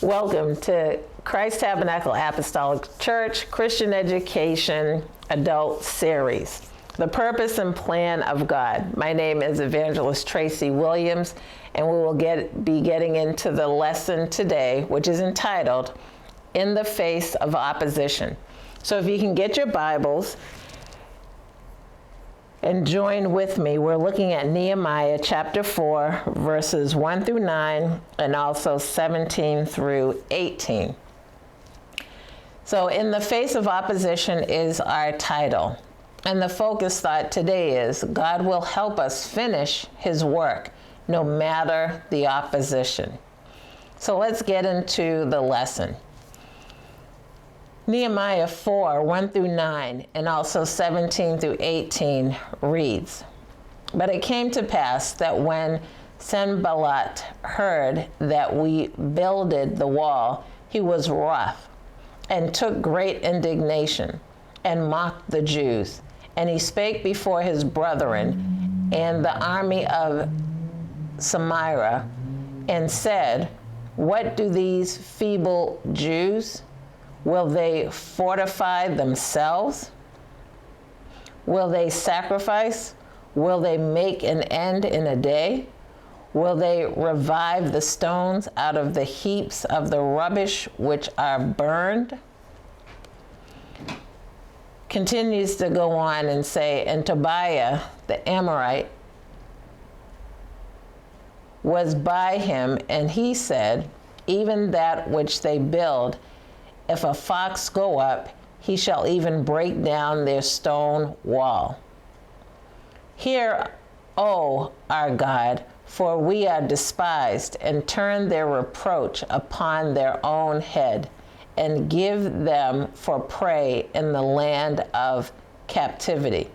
Welcome to Christ Tabernacle Apostolic Church Christian Education Adult Series, The Purpose and Plan of God. My name is Evangelist Tracy Williams, and we will be getting into the lesson today, which is entitled, In the Face of Opposition. So if you can get your Bibles and join with me, we're looking at Nehemiah chapter 4, verses 1 through 9, and also 17 through 18. So In the Face of Opposition is our title. And the focus thought today is, God will help us finish his work, no matter the opposition. So let's get into the lesson. Nehemiah 4, 1 through 9, and also 17 through 18 reads, But it came to pass that when Sanballat heard that we builded the wall, he was wroth, and took great indignation, and mocked the Jews. And he spake before his brethren and the army of Samaria, and said, What do these feeble Jews? Will they fortify themselves? Will they sacrifice? Will they make an end in a day? Will they revive the stones out of the heaps of the rubbish which are burned? Continues to go on and say, And Tobiah the Amorite was by him, and he said, Even that which they build, if a fox go up, he shall even break down their stone wall. Hear, O our God, for we are despised, and turn their reproach upon their own head, and give them for prey in the land of captivity.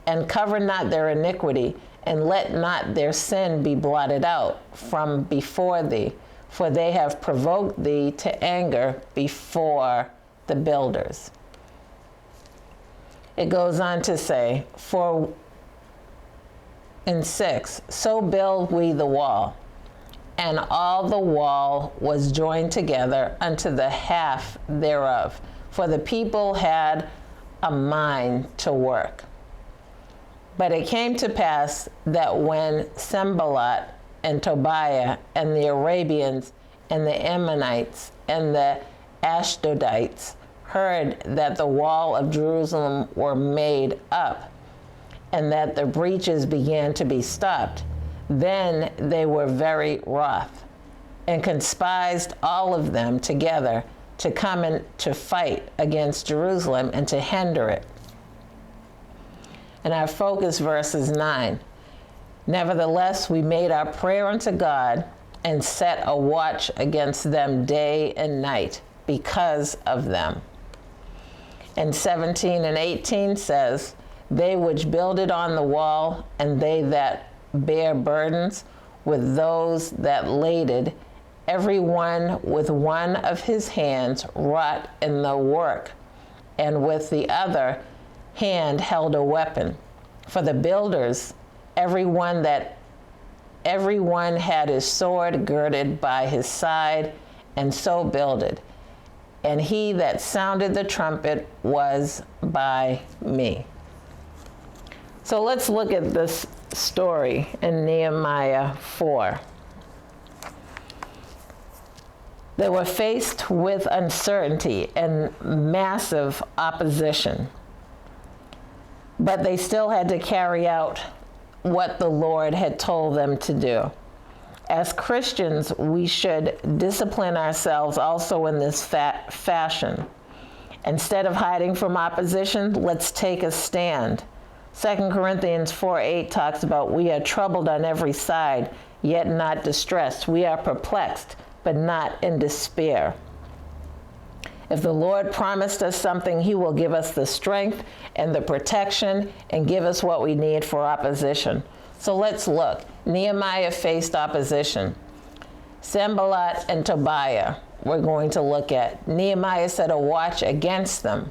And cover not their iniquity, and let not their sin be blotted out from before thee, for they have provoked thee to anger before the builders. It goes on to say, For in 6, so build we the wall, and all the wall was joined together unto the half thereof, for the people had a mind to work. But it came to pass that when Sanballat and Tobiah and the Arabians and the Ammonites and the Ashdodites heard that the wall of Jerusalem were made up, and that the breaches began to be stopped, then they were very wroth, and conspired all of them together to come and to fight against Jerusalem and to hinder it. And our focus verse is 9. Nevertheless, we made our prayer unto God, and set a watch against them day and night because of them. And 17 and 18 says, They which builded on the wall, and they that bear burdens, with those that laded, every one with one of his hands wrought in the work, and with the other hand held a weapon. For the builders, everyone had his sword girded by his side, and so builded. And he that sounded the trumpet was by me. So let's look at this story in Nehemiah 4. They were faced with uncertainty and massive opposition, but they still had to carry out what the Lord had told them to do. As Christians, we should discipline ourselves also in this fashion. Instead of hiding from opposition, let's take a stand. 2 Corinthians 4:8 talks about, We are troubled on every side, yet not distressed. We are perplexed, but not in despair. If the Lord promised us something, he will give us the strength and the protection and give us what we need for opposition. So let's look. Nehemiah faced opposition. Sanballat and Tobiah we're going to look at. Nehemiah set a watch against them.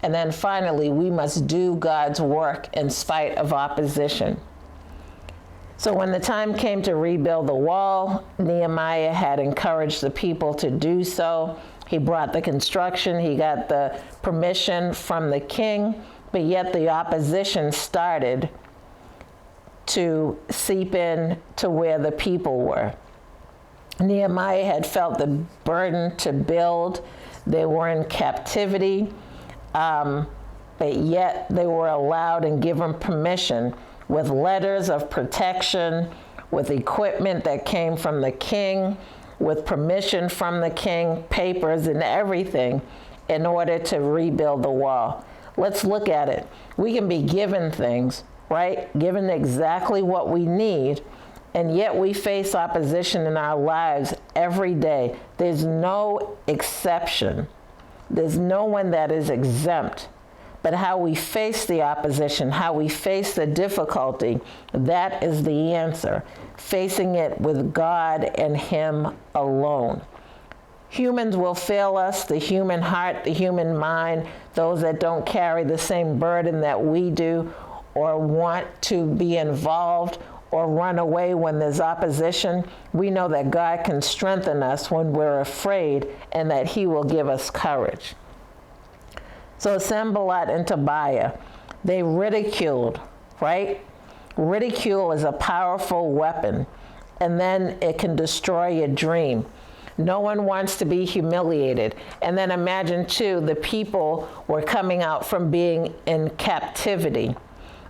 And then finally, we must do God's work in spite of opposition. So when the time came to rebuild the wall, Nehemiah had encouraged the people to do so. He brought the construction, he got the permission from the king, but yet the opposition started to seep in to where the people were. Nehemiah had felt the burden to build. They were in captivity, but yet they were allowed and given permission with letters of protection, with equipment that came from the king, with permission from the king, papers and everything, in order to rebuild the wall. Let's look at it. We can be given things, right? Given exactly what we need, and yet we face opposition in our lives every day. There's no exception. There's no one that is exempt. But how we face the opposition, how we face the difficulty, that is the answer. Facing it with God and Him alone. Humans will fail us, the human heart, the human mind, those that don't carry the same burden that we do, or want to be involved or run away when there's opposition. We know that God can strengthen us when we're afraid, and that He will give us courage. So Sanballat and Tobiah, they ridiculed, right? Ridicule is a powerful weapon, and then it can destroy your dream. No one wants to be humiliated. And then imagine too, the people were coming out from being in captivity.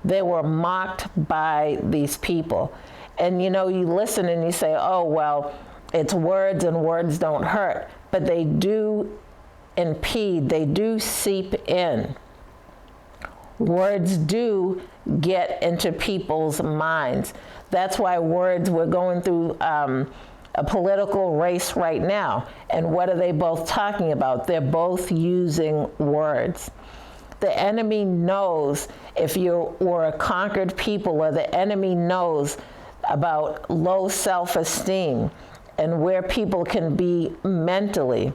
They were mocked by these people. And you know, you listen and you say, oh, well, it's words and words don't hurt, but they do impede, they do seep in. Words do get into people's minds. That's why words, we're going through a political race right now. And what are they both talking about? They're both using words. The enemy knows if you were a conquered people, or the enemy knows about low self-esteem and where people can be mentally,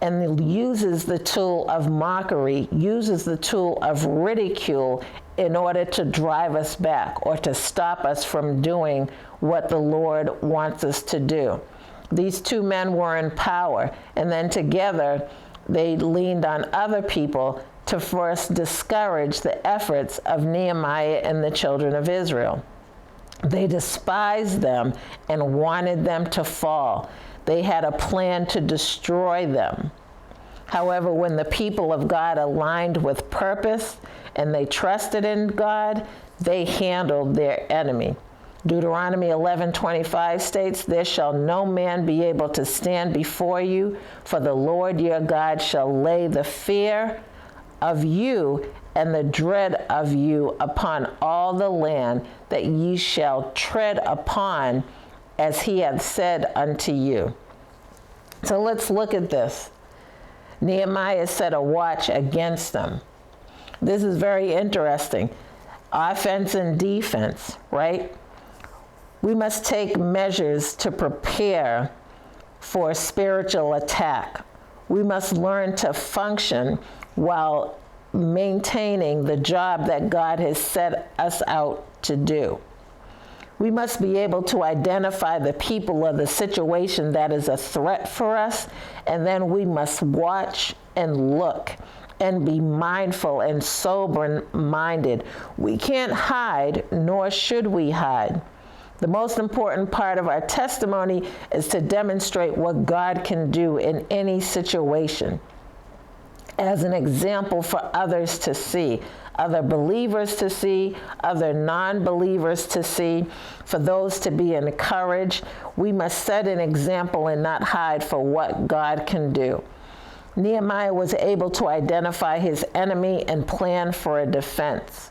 and uses the tool of mockery, uses the tool of ridicule in order to drive us back or to stop us from doing what the Lord wants us to do. These two men were in power, and then together they leaned on other people to first discourage the efforts of Nehemiah and the children of Israel. They despised them and wanted them to fall. They had a plan to destroy them. However, when the people of God aligned with purpose and they trusted in God, they handled their enemy. Deuteronomy 11:25 states, "There shall no man be able to stand before you, for the Lord your God shall lay the fear of you and the dread of you upon all the land that ye shall tread upon, as he hath said unto you." So let's look at this. Nehemiah set a watch against them. This is very interesting. Offense and defense, right? We must take measures to prepare for spiritual attack. We must learn to function while maintaining the job that God has set us out to do. We must be able to identify the people or the situation that is a threat for us, and then we must watch and look and be mindful and sober-minded. We can't hide, nor should we hide. The most important part of our testimony is to demonstrate what God can do in any situation, as an example for others to see, other believers to see, other non-believers to see, for those to be encouraged. We must set an example and not hide for what God can do. Nehemiah was able to identify his enemy and plan for a defense.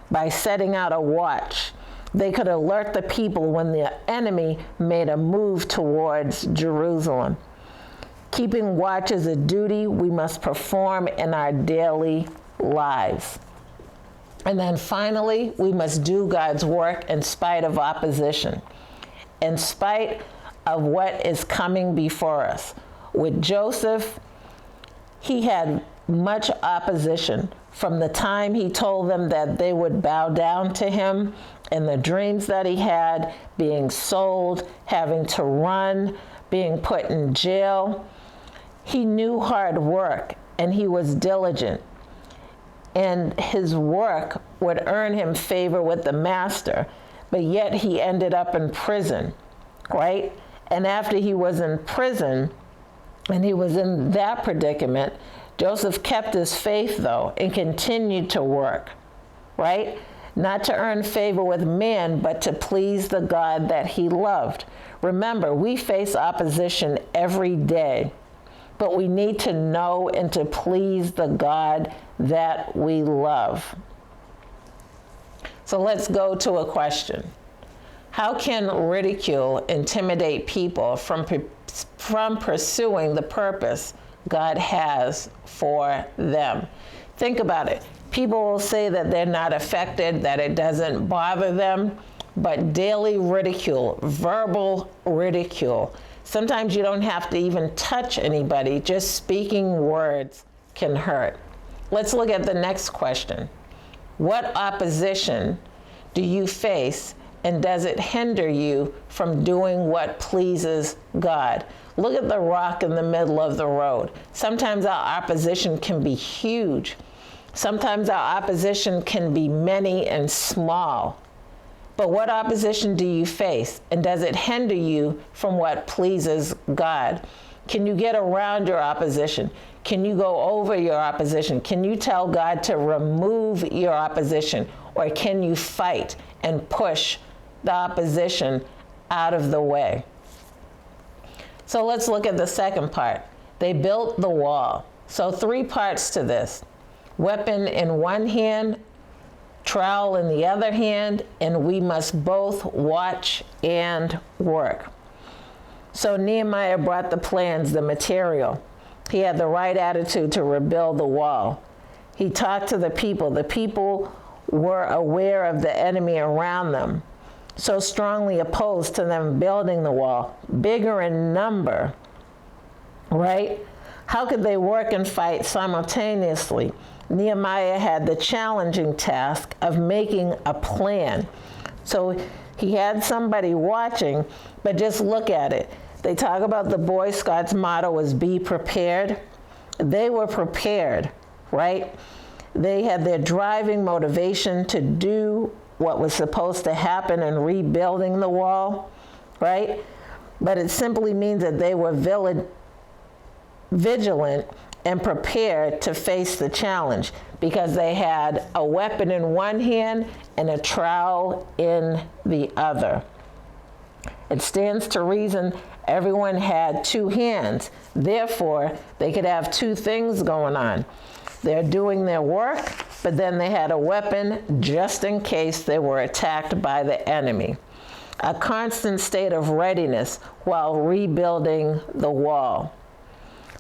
By setting out a watch, they could alert the people when the enemy made a move towards Jerusalem. Keeping watch is a duty we must perform in our daily lives. And then finally, we must do God's work in spite of opposition, in spite of what is coming before us. With Joseph, he had much opposition from the time he told them that they would bow down to him, and the dreams that he had, being sold, having to run, being put in jail. He knew hard work, and he was diligent. And his work would earn him favor with the master, but yet he ended up in prison, right? And after he was in prison, and he was in that predicament, Joseph kept his faith, though, and continued to work, right? Not to earn favor with man, but to please the God that he loved. Remember, we face opposition every day, but we need to know and to please the God that we love. So let's go to a question. How can ridicule intimidate people from pursuing the purpose God has for them? Think about it. People will say that they're not affected, that it doesn't bother them, but daily ridicule, verbal ridicule. Sometimes you don't have to even touch anybody, just speaking words can hurt. Let's look at the next question. What opposition do you face, and does it hinder you from doing what pleases God? Look at the rock in the middle of the road. Sometimes our opposition can be huge. Sometimes our opposition can be many and small. But what opposition do you face? And does it hinder you from what pleases God? Can you get around your opposition? Can you go over your opposition? Can you tell God to remove your opposition? Or can you fight and push the opposition out of the way? So let's look at the second part. They built the wall. So 3 parts to this. Weapon in one hand, trowel in the other hand, and we must both watch and work. So Nehemiah brought the plans, the material. He had the right attitude to rebuild the wall. He talked to the people. The people were aware of the enemy around them, so strongly opposed to them building the wall, bigger in number, right? How could they work and fight simultaneously? Nehemiah had the challenging task of making a plan. So he had somebody watching, but just look at it. They talk about the Boy Scouts motto was be prepared. They were prepared, right? They had their driving motivation to do what was supposed to happen in rebuilding the wall, right? But it simply means that they were vigilant and prepared to face the challenge because they had a weapon in one hand and a trowel in the other. It stands to reason everyone had 2 hands. Therefore, they could have 2 things going on. They're doing their work, but then they had a weapon just in case they were attacked by the enemy. A constant state of readiness while rebuilding the wall.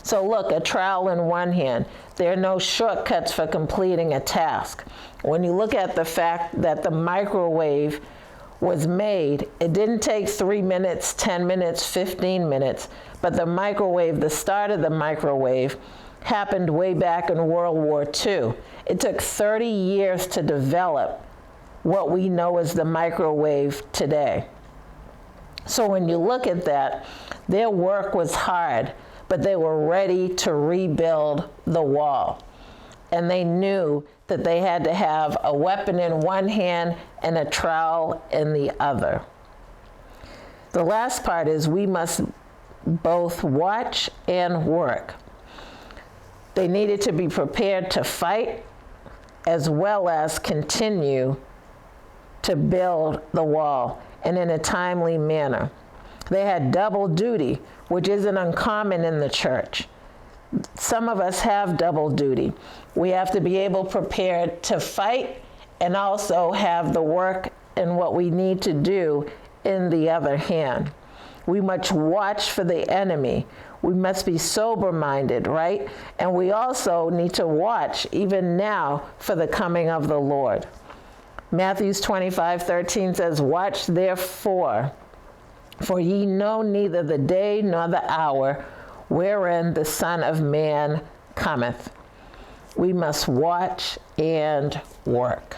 So look, a trowel in one hand. There are no shortcuts for completing a task. When you look at the fact that the microwave was made, it didn't take 3 minutes, 10 minutes, 15 minutes, but the microwave, the start of the microwave, happened way back in World War II. It took 30 years to develop what we know as the microwave today. So when you look at that, their work was hard, but they were ready to rebuild the wall. And they knew that they had to have a weapon in one hand and a trowel in the other. The last part is we must both watch and work. They needed to be prepared to fight as well as continue to build the wall, and in a timely manner. They had double duty, which isn't uncommon in the church. Some of us have double duty. We have to be able prepared to fight and also have the work and what we need to do in the other hand. We must watch for the enemy. We must be sober-minded, right? And we also need to watch, even now, for the coming of the Lord. Matthew 25:13 says, "Watch therefore, for ye know neither the day nor the hour wherein the Son of Man cometh." We must watch and work.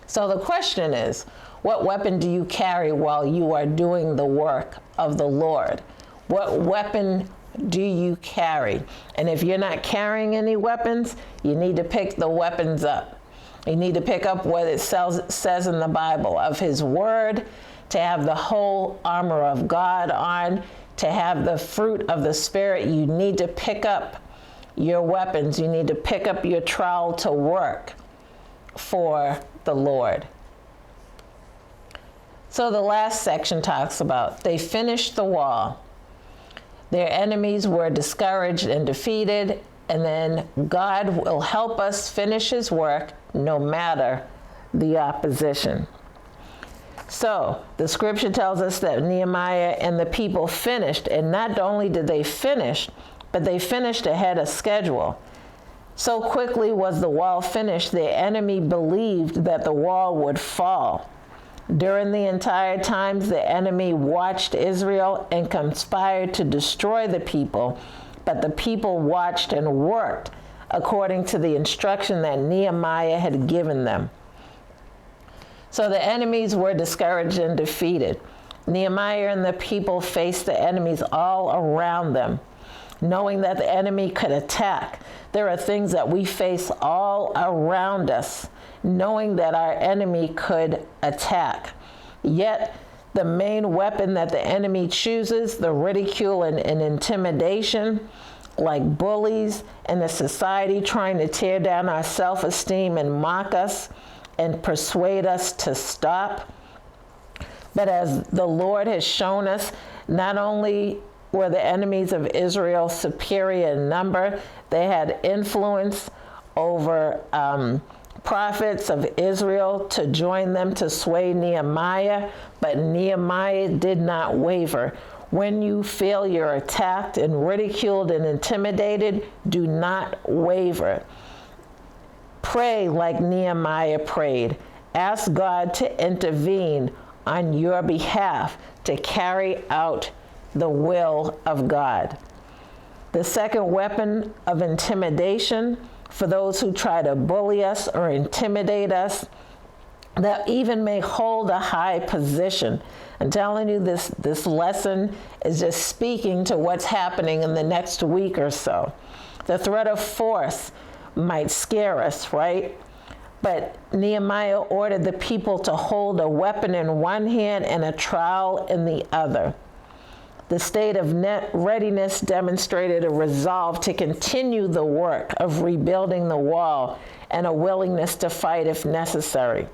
So the question is, what weapon do you carry while you are doing the work of the Lord? What weapon do you carry? And if you're not carrying any weapons, you need to pick the weapons up. You need to pick up what it says in the Bible of His Word, to have the whole armor of God on, to have the fruit of the Spirit. You need to pick up your weapons. You need to pick up your trowel to work for the Lord. So the last section talks about they finished the wall. Their enemies were discouraged and defeated, and then God will help us finish His work no matter the opposition. So the scripture tells us that Nehemiah and the people finished, and not only did they finish, but they finished ahead of schedule. So quickly was the wall finished, the enemy believed that the wall would fall. During the entire time, the enemy watched Israel and conspired to destroy the people, but the people watched and worked according to the instruction that Nehemiah had given them. So the enemies were discouraged and defeated. Nehemiah and the people faced the enemies all around them, knowing that the enemy could attack. There are things that we face all around us, knowing that our enemy could attack. Yet, the main weapon that the enemy chooses, the ridicule and intimidation, like bullies and the society trying to tear down our self-esteem and mock us and persuade us to stop. But as the Lord has shown us, not only were the enemies of Israel superior in number, they had influence over prophets of Israel to join them to sway Nehemiah, but Nehemiah did not waver. When you feel you're attacked and ridiculed and intimidated, do not waver. Pray like Nehemiah prayed. Ask God to intervene on your behalf to carry out the will of God. The second weapon of intimidation for those who try to bully us or intimidate us, that even may hold a high position. I'm telling you, this lesson is just speaking to what's happening in the next week or so. The threat of force might scare us, right? But Nehemiah ordered the people to hold a weapon in one hand and a trowel in the other. The state of readiness demonstrated a resolve to continue the work of rebuilding the wall and a willingness to fight if necessary.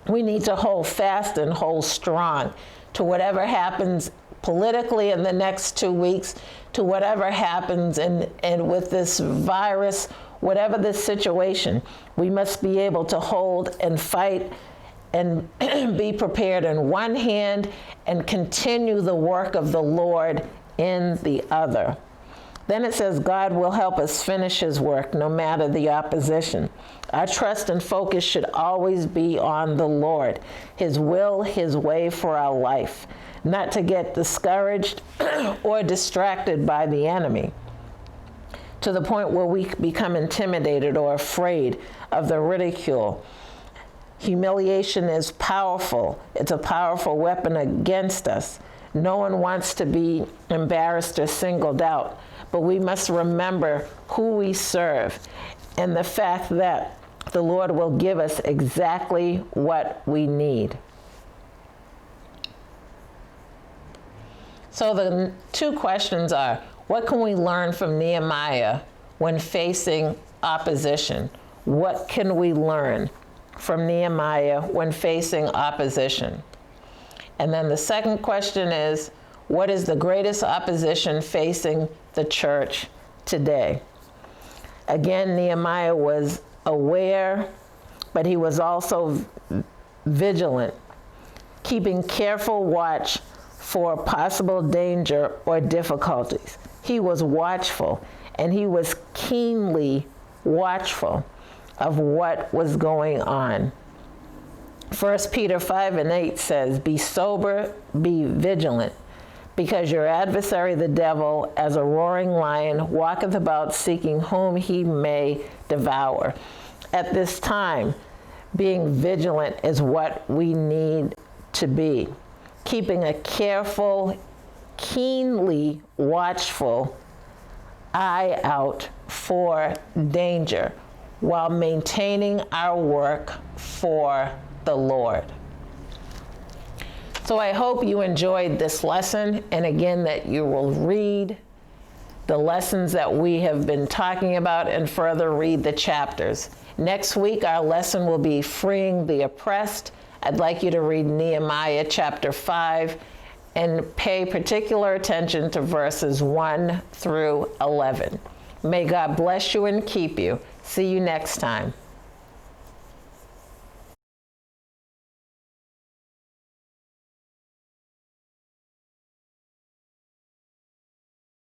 We need to hold fast and hold strong to whatever happens politically in the next 2 weeks, to whatever happens and with this virus, whatever the situation. We must be able to hold and fight and be prepared in one hand and continue the work of the Lord in the other. Then it says God will help us finish His work no matter the opposition. Our trust and focus should always be on the Lord, His will, His way for our life, not to get discouraged or distracted by the enemy to the point where we become intimidated or afraid of the ridicule. Humiliation is powerful. It's a powerful weapon against us. No one wants to be embarrassed or singled out, but we must remember who we serve and the fact that the Lord will give us exactly what we need. So the two questions are, what can we learn from Nehemiah when facing opposition? What can we learn from Nehemiah when facing opposition? And then the second question is, what is the greatest opposition facing the church today? Again, Nehemiah was aware, but he was also vigilant, keeping careful watch for possible danger or difficulties. He was watchful, and he was keenly watchful of what was going on. 1 Peter 5:8 says, be sober, be vigilant, because your adversary the devil, as a roaring lion, walketh about seeking whom he may devour. At this time, being vigilant is what we need to be, keeping a careful, keenly watchful eye out for danger while maintaining our work for the Lord. So I hope you enjoyed this lesson, and again that you will read the lessons that we have been talking about and further read the chapters. Next week our lesson will be freeing the oppressed. I'd like you to read Nehemiah chapter 5 and pay particular attention to verses 1 through 11. May God bless you and keep you. See you next time.